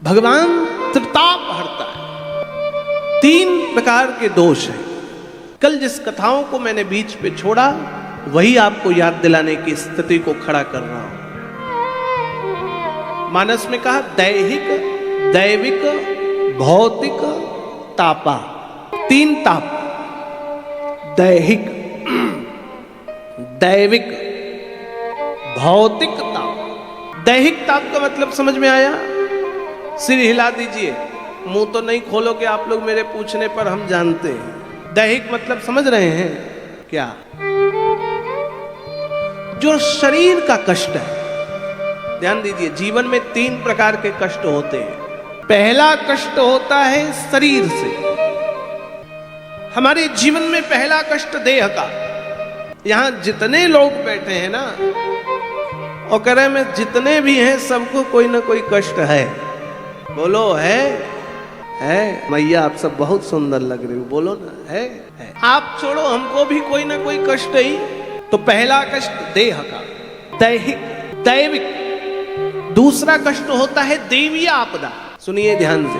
भगवान त्रिताप हरता है। 3 प्रकार के दोष हैं। कल जिस कथाओं को मैंने बीच पे छोड़ा वही आपको याद दिलाने की स्थिति को खड़ा कर रहा हूं। मानस में कहा दैहिक, दैविक, भौतिक, तापा। 3 ताप, दैहिक, दैविक, भौतिक ताप। दैहिक ताप का मतलब समझ में आया? सिर हिला दीजिए, मुंह तो नहीं खोलोगे आप लोग मेरे पूछने पर, हम जानते हैं। दैहिक मतलब समझ रहे हैं क्या? जो शरीर का कष्ट है। ध्यान दीजिए, जीवन में 3 प्रकार के कष्ट होते हैं। पहला कष्ट होता है शरीर से। हमारे जीवन में पहला कष्ट देह का। यहां जितने लोग बैठे हैं ना, और कह रहे में जितने भी हैं सबको कोई ना कोई कष्ट है। बोलो है? मैया आप सब बहुत सुंदर लग रहे हो, बोलो ना है? आप छोड़ो, हमको भी कोई ना कोई कष्ट ही। तो पहला कष्ट देह का, दैहिक, दैविक। दूसरा कष्ट होता है देवीय आपदा। सुनिए ध्यान से,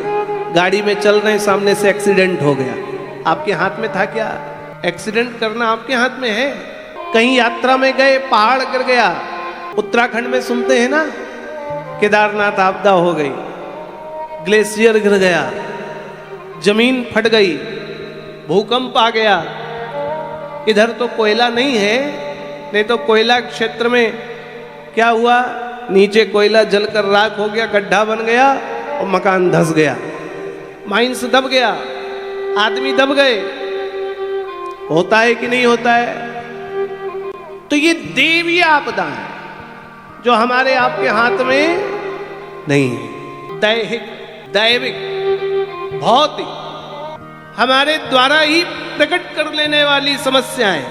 गाड़ी में चल रहे हैं, सामने से एक्सीडेंट हो गया, आपके हाथ में था क्या? एक्सीडेंट करना आपके हाथ में है? कहीं यात्रा में गए, पहाड़ गिर गया। उत्तराखंड में सुनते हैं ना, केदारनाथ आपदा हो गई, ग्लेशियर गिर गया, जमीन फट गई, भूकंप आ गया। इधर तो कोयला नहीं है, नहीं तो कोयला क्षेत्र में क्या हुआ? नीचे कोयला जलकर राख हो गया, गड्ढा बन गया और मकान धंस गया, माइंस दब गया, आदमी दब गए। होता है कि नहीं होता है? तो ये देवीय आपदा है जो हमारे आपके हाथ में नहीं है। दैहिक, दैविक, भौतिक, हमारे द्वारा ही प्रकट कर लेने वाली समस्याएं,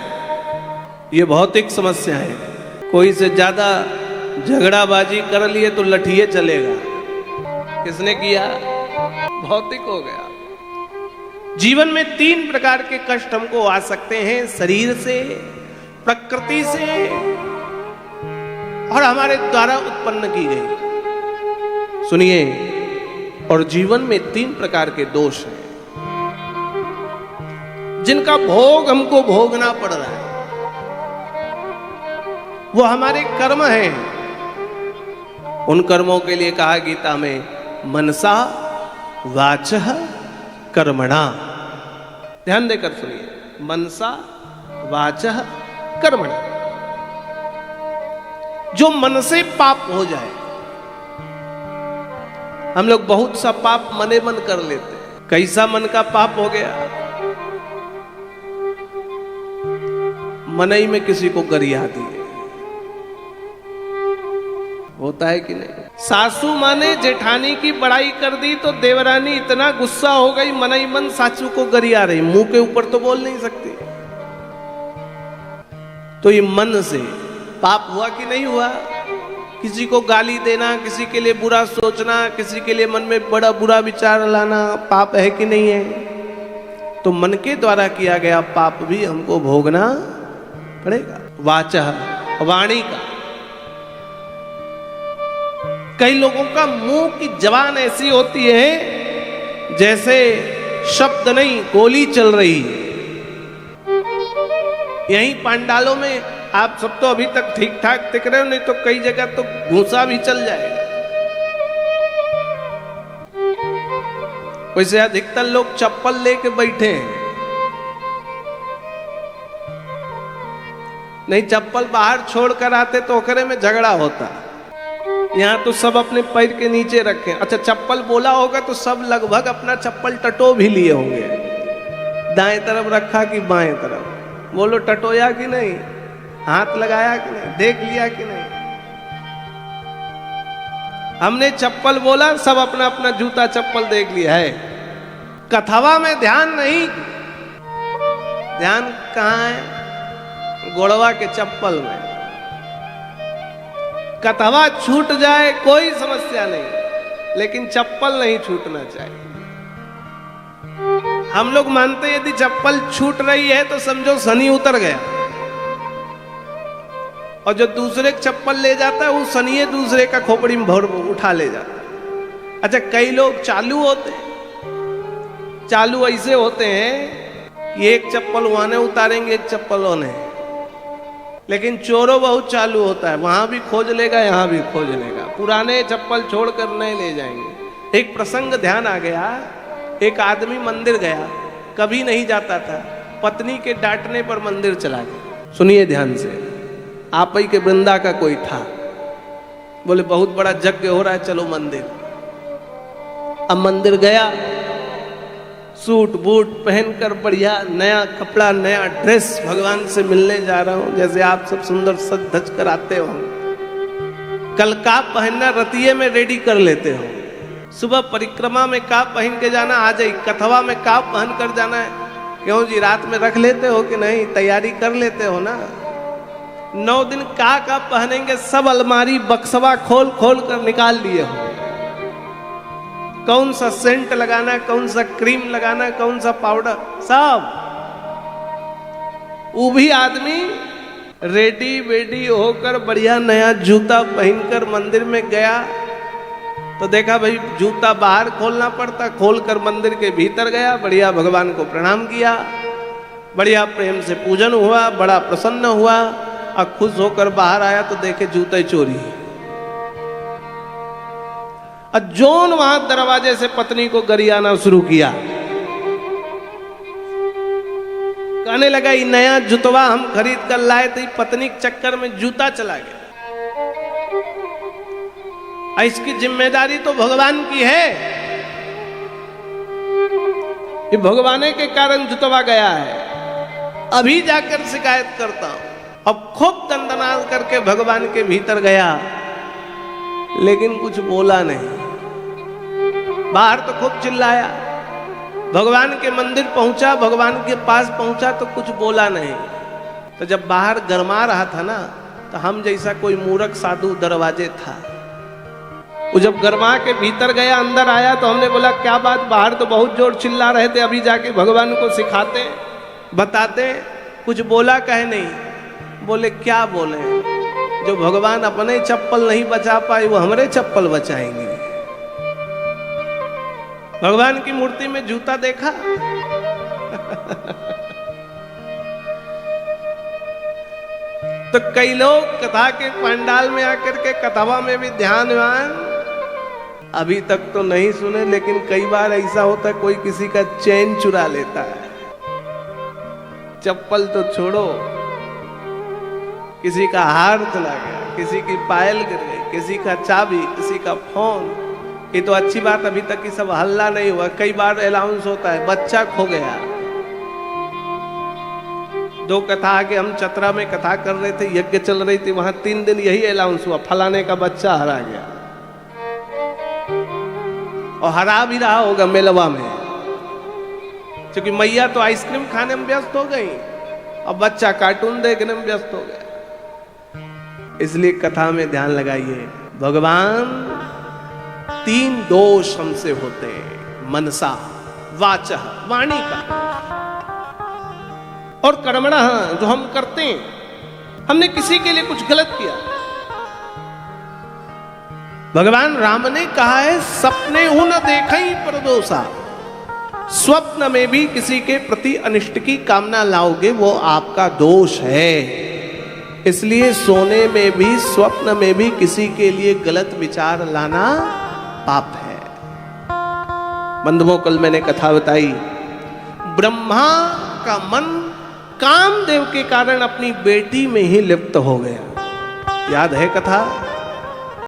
ये भौतिक समस्याएं। कोई से ज्यादा झगड़ाबाजी कर लिए तो लठिए चलेगा। किसने किया? भौतिक हो गया। जीवन में 3 प्रकार के कष्ट हमको आ सकते हैं, शरीर से, प्रकृति से, और हमारे द्वारा उत्पन्न की गई। सुनिए, और जीवन में 3 प्रकार के दोष हैं जिनका भोग हमको भोगना पड़ रहा है। वो हमारे कर्म हैं। उन कर्मों के लिए कहा गीता में, मनसा वाचः कर्मणा। ध्यान देकर सुनिए, मनसा वाचः कर्मणा। जो मन से पाप हो जाए, हम लोग बहुत सा पाप मने मन कर लेते हैं। कैसा मन का पाप हो गया? मनई में किसी को गरिया दिए। होता है कि नहीं? सासू माँ ने जेठानी की बड़ाई कर दी तो देवरानी इतना गुस्सा हो गई, मनई मन सासू को गरिया रही, मुंह के ऊपर तो बोल नहीं सकती। तो ये मन से पाप हुआ कि नहीं हुआ? किसी को गाली देना, किसी के लिए बुरा सोचना, किसी के लिए मन में बड़ा बुरा विचार लाना पाप है कि नहीं है? तो मन के द्वारा किया गया पाप भी हमको भोगना पड़ेगा। वाचा, वाणी का। कई लोगों का मुंह की जबान ऐसी होती है जैसे शब्द नहीं, गोली चल रही है। यहीं पंडालों में आप सब तो अभी तक ठीक ठाक दिख रहे हो, नहीं तो कई जगह तो घूसा भी चल जाएगा। वैसे अधिकतर लोग चप्पल लेके बैठे हैं। नहीं, चप्पल बाहर छोड़कर आते तो ओकरे में झगड़ा होता। यहां तो सब अपने पैर के नीचे रखे। अच्छा, चप्पल बोला होगा तो सब लगभग अपना चप्पल टटो भी लिए होंगे। दाएं तरफ रखा कि बाएं तरफ? बोलो, टटोया कि नहीं? हाथ लगाया कि नहीं? देख लिया कि नहीं? हमने चप्पल बोला, सब अपना अपना जूता चप्पल देख लिया है। कथवा में ध्यान नहीं। ध्यान कहां है? गोड़वा के चप्पल में। कथवा छूट जाए कोई समस्या नहीं, लेकिन चप्पल नहीं छूटना चाहिए। हम लोग मानते हैं यदि चप्पल छूट रही है तो समझो शनि उतर गया, और जो दूसरे चप्पल ले जाता है वो शनि दूसरे का खोपड़ी में भर उठा ले जाता है। अच्छा, कई लोग चालू होते हैं, चालू ऐसे होते हैं कि एक चप्पल वहां ने उतारेंगे, एक चप्पल होने, लेकिन चोरों बहुत चालू होता है, वहां भी खोज लेगा, यहां भी खोज लेगा, पुराने चप्पल छोड़कर नए ले जाएंगे। एक प्रसंग ध्यान आ गया, एक आदमी मंदिर गया, कभी नहीं जाता था, पत्नी के डांटने पर मंदिर चला गया। सुनिए ध्यान से, आप ही के वृंदा का कोई था, बोले बहुत बड़ा यज्ञ हो रहा है, चलो मंदिर। अब मंदिर गया, सूट बूट पहनकर बढ़िया नया कपड़ा, नया ड्रेस, भगवान से मिलने जा रहा हूं, जैसे आप सब सुंदर सज धज कर आते हो, कल काप पहनना रतिये में रेडी कर लेते हो, सुबह परिक्रमा में काप पहन के जाना, आ जाए कथवा में काप पहन कर जाना है, क्यों जी रात में रख लेते हो कि नहीं, तैयारी कर लेते हो ना। 9 दिन का पहनेंगे, सब अलमारी बक्सवा खोल खोल कर निकाल लिए हो, कौन सा सेंट लगाना, कौन सा क्रीम लगाना, कौन सा पाउडर, सब। वो भी आदमी रेडी वेडी होकर बढ़िया नया जूता पहनकर मंदिर में गया, तो देखा भाई जूता बाहर खोलना पड़ता, खोलकर मंदिर के भीतर गया, बढ़िया भगवान को प्रणाम किया, बढ़िया प्रेम से पूजन हुआ, बड़ा प्रसन्न हुआ, और खुश होकर बाहर आया तो देखे जूते चोरी। और जोन वहां दरवाजे से पत्नी को गरियाना शुरू किया, कहने लगा ये नया जूतवा हम खरीद कर लाए थे, पत्नी के चक्कर में जूता चला गया, इसकी जिम्मेदारी तो भगवान की है, ये भगवान के कारण जूतवा गया है, अभी जाकर शिकायत करता हूं। अब खूब दंडनाद करके भगवान के भीतर गया, लेकिन कुछ बोला नहीं, बाहर तो खूब चिल्लाया, भगवान के मंदिर पहुंचा, भगवान के पास पहुंचा तो कुछ बोला नहीं। तो जब बाहर गरमा रहा था ना, तो हम जैसा कोई मूर्ख साधु दरवाजे था, वो जब गरमा के भीतर गया, अंदर आया, तो हमने बोला क्या बात, बाहर तो बहुत जोर चिल्ला रहे थे, अभी जाके भगवान को सिखाते बताते, कुछ बोला कहे नहीं। बोले क्या बोले, जो भगवान अपने चप्पल नहीं बचा पाए वो हमारे चप्पल बचाएंगे। भगवान की मूर्ति में जूता देखा तो कई लोग कथा के पंडाल में आकर के कथावा में भी ध्यानवान अभी तक तो नहीं सुने, लेकिन कई बार ऐसा होता है कोई किसी का चैन चुरा लेता है, चप्पल तो छोड़ो, किसी का हार चला गया, किसी की पायल गिर गई, किसी का चाबी, किसी का फोन। ये तो अच्छी बात अभी तक की सब हल्ला नहीं हुआ, कई बार अनाउंस होता है बच्चा खो गया। 2 कथा आगे हम चतरा में कथा कर रहे थे, यज्ञ चल रही थी, वहां 3 दिन यही अनाउंस हुआ, फलाने का बच्चा हरा गया, और हरा भी रहा होगा मेलवा में, क्योंकि मैया तो आइसक्रीम खाने में व्यस्त हो गई और बच्चा कार्टून देखने में व्यस्त हो गया। इसलिए कथा में ध्यान लगाइए, भगवान 3 दोष हमसे होते हैं, मनसा, वाचा, वाणी का, और कर्मणा, जो हम करते हैं, हमने किसी के लिए कुछ गलत किया। भगवान राम ने कहा है सपने हूं न देखई परदोषा, स्वप्न में भी किसी के प्रति अनिष्ट की कामना लाओगे वो आपका दोष है। इसलिए सोने में भी स्वप्न में भी किसी के लिए गलत विचार लाना पाप है। बंधुओं, कल मैंने कथा बताई, ब्रह्मा का मन कामदेव के कारण अपनी बेटी में ही लिप्त हो गया, याद है कथा?